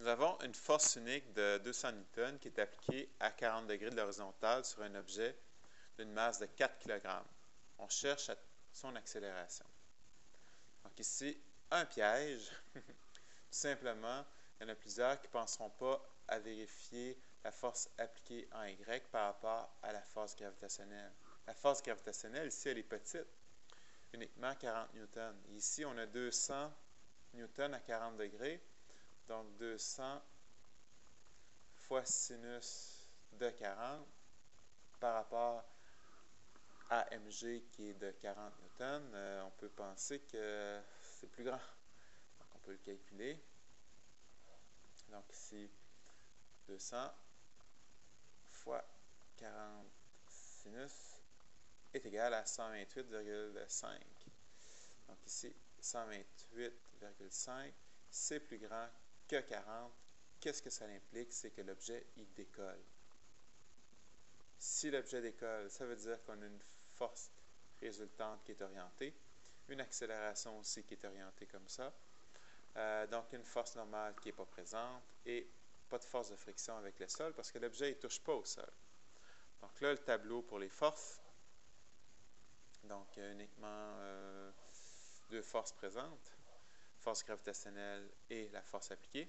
Nous avons une force unique de 200 newtons qui est appliquée à 40 degrés de l'horizontale sur un objet d'une masse de 4 kg. On cherche son accélération. Donc ici, un piège. Tout simplement, il y en a plusieurs qui ne penseront pas à vérifier la force appliquée en Y par rapport à la force gravitationnelle. La force gravitationnelle, ici, elle est petite, uniquement 40 newtons. Et ici, on a 200 newtons à 40 degrés. Donc, 200 fois sinus de 40 par rapport à mg qui est de 40 newtons. On peut penser que c'est plus grand. Donc, on peut le calculer. Donc, ici, 200 fois 40 sinus est égal à 128,5. Donc, ici, 128,5, c'est plus grand que 40. Qu'est-ce que ça implique? C'est que l'objet, il décolle. Si l'objet décolle, ça veut dire qu'on a une force résultante qui est orientée, une accélération aussi qui est orientée comme ça, donc une force normale qui n'est pas présente et pas de force de friction avec le sol parce que l'objet ne touche pas au sol. Donc là, le tableau pour les forces, donc uniquement deux forces présentes, force gravitationnelle et la force appliquée.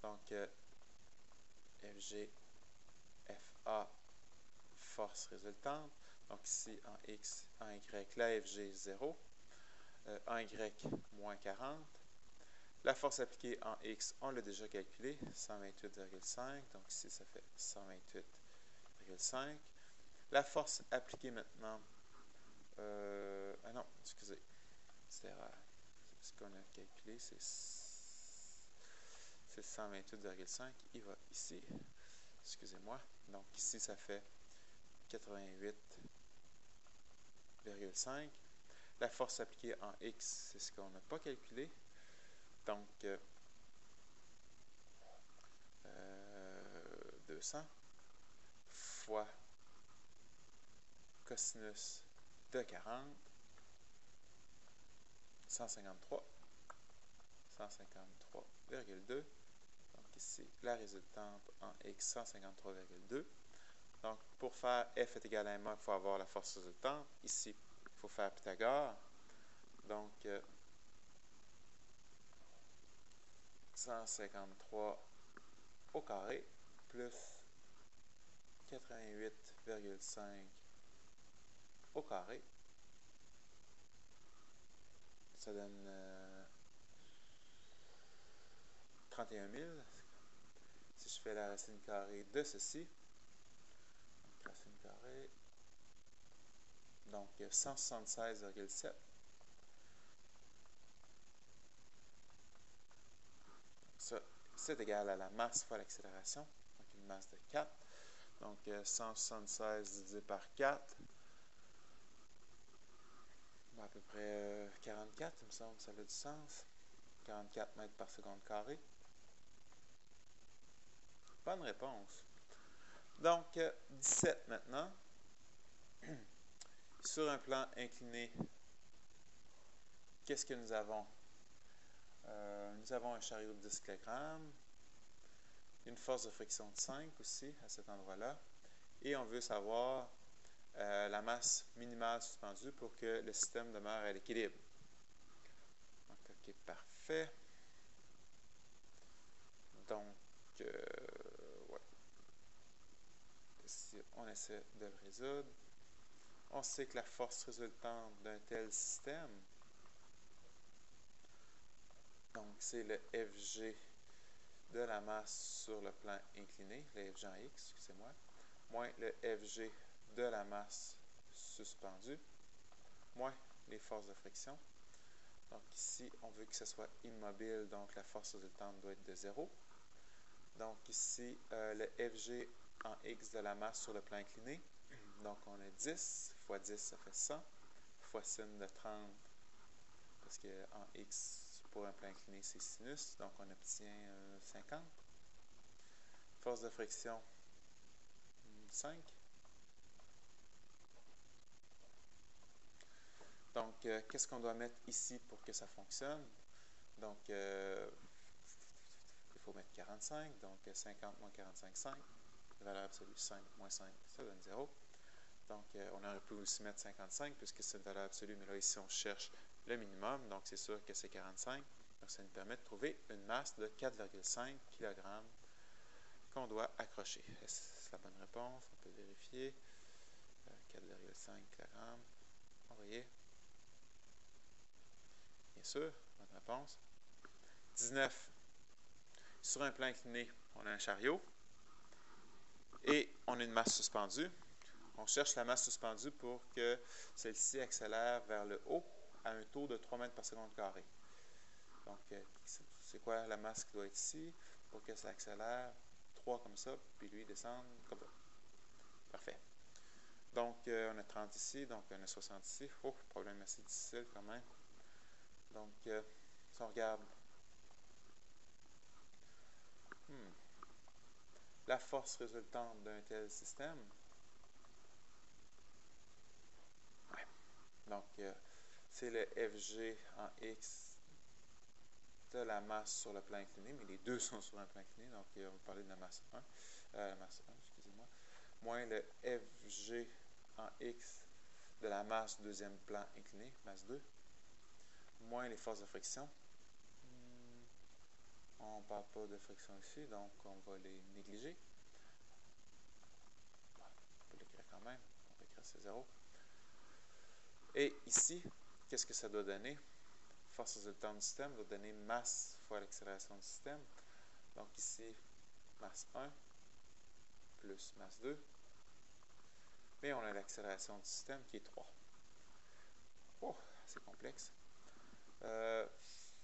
Donc FG, FA, force résultante. Donc ici, en X, en Y, la FG 0. En Y, moins 40. La force appliquée en X, on l'a déjà calculé, 128,5. Donc ici, ça fait 128,5. La force appliquée maintenant, ah non, excusez, c'est erreur. Ce qu'on a calculé, c'est 128,5. Il va ici, excusez-moi. Donc ici, ça fait 88,5. La force appliquée en X, c'est ce qu'on n'a pas calculé. Donc, 200 fois cosinus de 40, 153, 153,2. Donc ici, la résultante en X, 153,2. Donc, pour faire F est égal à ma, il faut avoir la force résultante. Ici, il faut faire Pythagore. Donc, 153 au carré plus 88,5 au carré. Ça donne 31 000. Si je fais la racine carrée de ceci, donc racine carrée, donc 176,7. Ça, c'est égal à la masse fois l'accélération, donc une masse de 4. Donc 176 divisé par 4, à peu près 44, il me semble que ça a du sens. 44 mètres par seconde carrée. Bonne réponse. Donc, 17 maintenant. Sur un plan incliné, qu'est-ce que nous avons? Nous avons un chariot de 10 kg, une force de friction de 5 aussi à cet endroit-là, et on veut savoir la masse minimale suspendue pour que le système demeure à l'équilibre. Donc, OK, parfait. Donc, ouais. Ici, on essaie de le résoudre. On sait que la force résultante d'un tel système, donc c'est le FG de la masse sur le plan incliné, le FG en X, excusez-moi, moins le FG de la masse suspendue, moins les forces de friction. Donc ici, on veut que ce soit immobile, donc la force résultante doit être de 0. Donc ici, le FG en X de la masse sur le plan incliné, donc on a 10, fois 10, ça fait 100, fois sin de 30, parce qu'en X, pour un plan incliné, c'est sinus, donc on obtient 50. Force de friction, 5. Donc, qu'est-ce qu'on doit mettre ici pour que ça fonctionne? Donc, il faut mettre 40. 45, donc 50 moins 45, 5. La valeur absolue 5 moins 5, ça donne 0. Donc, on aurait pu aussi mettre 55 puisque c'est une valeur absolue, mais là, ici, on cherche le minimum, donc c'est sûr que c'est 45. Donc, ça nous permet de trouver une masse de 4,5 kg qu'on doit accrocher. Est-ce que c'est la bonne réponse? On peut vérifier. 4,5 kg. Envoyez. Bien sûr, bonne réponse. 19. Sur un plan incliné, on a un chariot et on a une masse suspendue. On cherche la masse suspendue pour que celle-ci accélère vers le haut à un taux de 3 mètres par seconde carré. Donc, c'est quoi la masse qui doit être ici pour que ça accélère 3 comme ça, puis lui descendre comme ça. Parfait. Donc, on a 30 ici, donc on a 60 ici. Oh, problème assez difficile quand même. Donc, si on regarde la force résultante d'un tel système, ouais. Donc, c'est le FG en X de la masse sur le plan incliné, mais les deux sont sur un plan incliné, donc on va parler de la masse 1, excusez-moi, moins le FG en X de la masse deuxième plan incliné, masse 2, moins les forces de friction. On ne parle pas de friction ici, donc on va les négliger. On peut l'écrire quand même, on peut écrire c'est 0. Et ici, qu'est-ce que ça doit donner? Force résultante du système doit donner masse fois l'accélération du système. Donc ici, masse 1 plus masse 2. Mais on a l'accélération du système qui est 3. Oh, c'est complexe.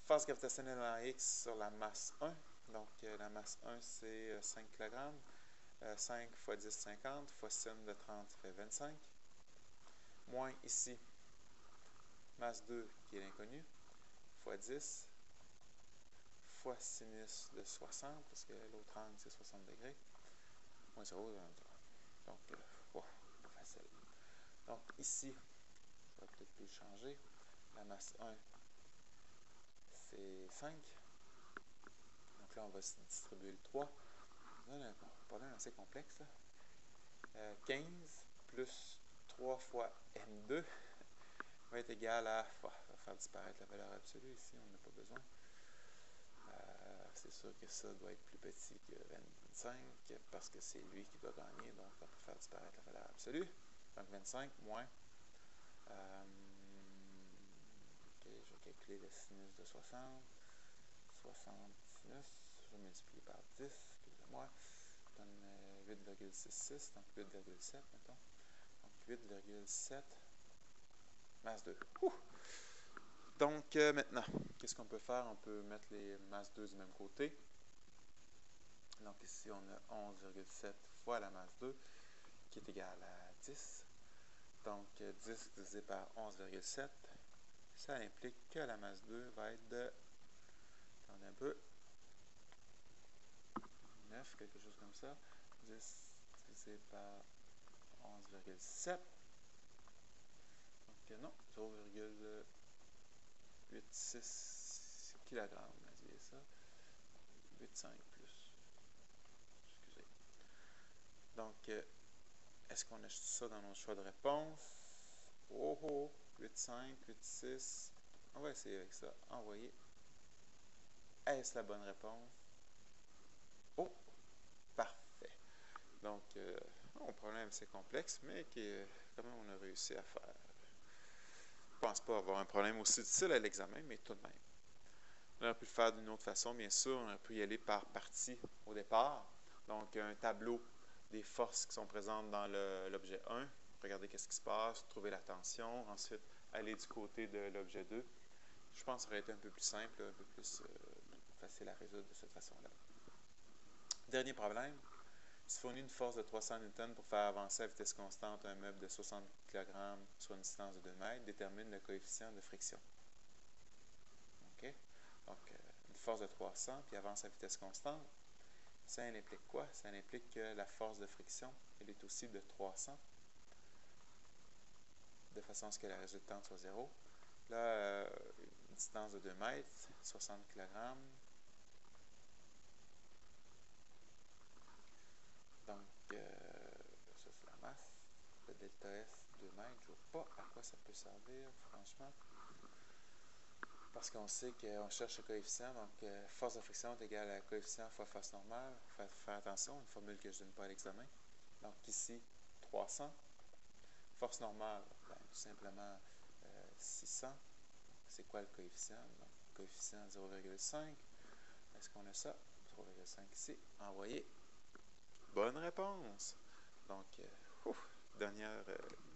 Force gravitationnelle en X sur la masse 1. Donc la masse 1, c'est 5 kg. 5 fois 10, 50. Fois sin de 30, ça fait 25. Moins ici, masse 2 qui est l'inconnu, fois 10, fois sinus de 60, parce que l'autre angle, c'est 60 degrés, moins 0, donc, pas facile. Donc, ici, je vais peut-être plus le changer. La masse 1, c'est 5. Donc là, on va distribuer le 3. On a un problème assez complexe, là. 15 plus 3 fois M2 va être égal à... On va faire disparaître la valeur absolue ici, on n'a pas besoin. C'est sûr que ça doit être plus petit que 25 parce que c'est lui qui doit gagner, donc on peut faire disparaître la valeur absolue. Donc 25 moins... je vais calculer le sinus de 60. 60 sinus, je vais multiplier par 10, excusez-moi. Ça donne 8,66, donc 8,7, mettons. Donc 8,7 masse 2. Donc maintenant, qu'est-ce qu'on peut faire? On peut mettre les masses 2 du même côté. Donc ici, on a 11,7 fois la masse 2, qui est égale à 10. Donc 10 divisé par 11,7, ça implique que la masse 2 va être de, attendez un peu, 9, quelque chose comme ça. 10 divisé par 11,7. Donc non, 0,86 kg, on a dit ça. 8,5 plus. Excusez. Donc, est-ce qu'on a ça dans nos choix de réponse? 8,5, 8,6. On va essayer avec ça. Envoyer. Est-ce la bonne réponse? Oh, parfait. Donc, un problème assez complexe, mais quand même, on a réussi à faire. Je ne pense pas avoir un problème aussi difficile à l'examen, mais tout de même. On aurait pu le faire d'une autre façon, bien sûr. On aurait pu y aller par partie au départ. Donc, un tableau des forces qui sont présentes dans l'objet 1. Regardez qu'est-ce qui se passe, trouver la tension. Ensuite, aller du côté de l'objet 2. Je pense que ça aurait été un peu plus simple, un peu plus facile à résoudre de cette façon-là. Dernier problème. Il se fournit une force de 300 Newton pour faire avancer à vitesse constante un meuble de 60 kg sur une distance de 2 mètres. Détermine le coefficient de friction. OK? Donc, une force de 300, puis avance à vitesse constante. Ça implique quoi? Ça implique que la force de friction, elle est aussi de 300, de façon à ce que la résultante soit 0. Là, une distance de 2 mètres, 60 kg. delta F 2 mètres, je ne vois pas à quoi ça peut servir, franchement. Parce qu'on sait qu'on cherche le coefficient, donc force de friction est égale à coefficient fois force normale. Il faut faire attention, une formule que je ne donne pas à l'examen. Donc ici, 300. Force normale, ben, tout simplement 600. C'est quoi le coefficient? Donc, coefficient 0,5. Est-ce qu'on a ça? 0,5 ici. Envoyé. Bonne réponse. Donc,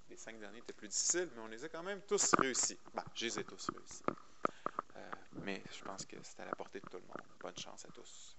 les 5 derniers étaient plus difficiles, mais on les a quand même tous réussis. Ben, je les ai tous réussis. Mais je pense que c'est à la portée de tout le monde. Bonne chance à tous.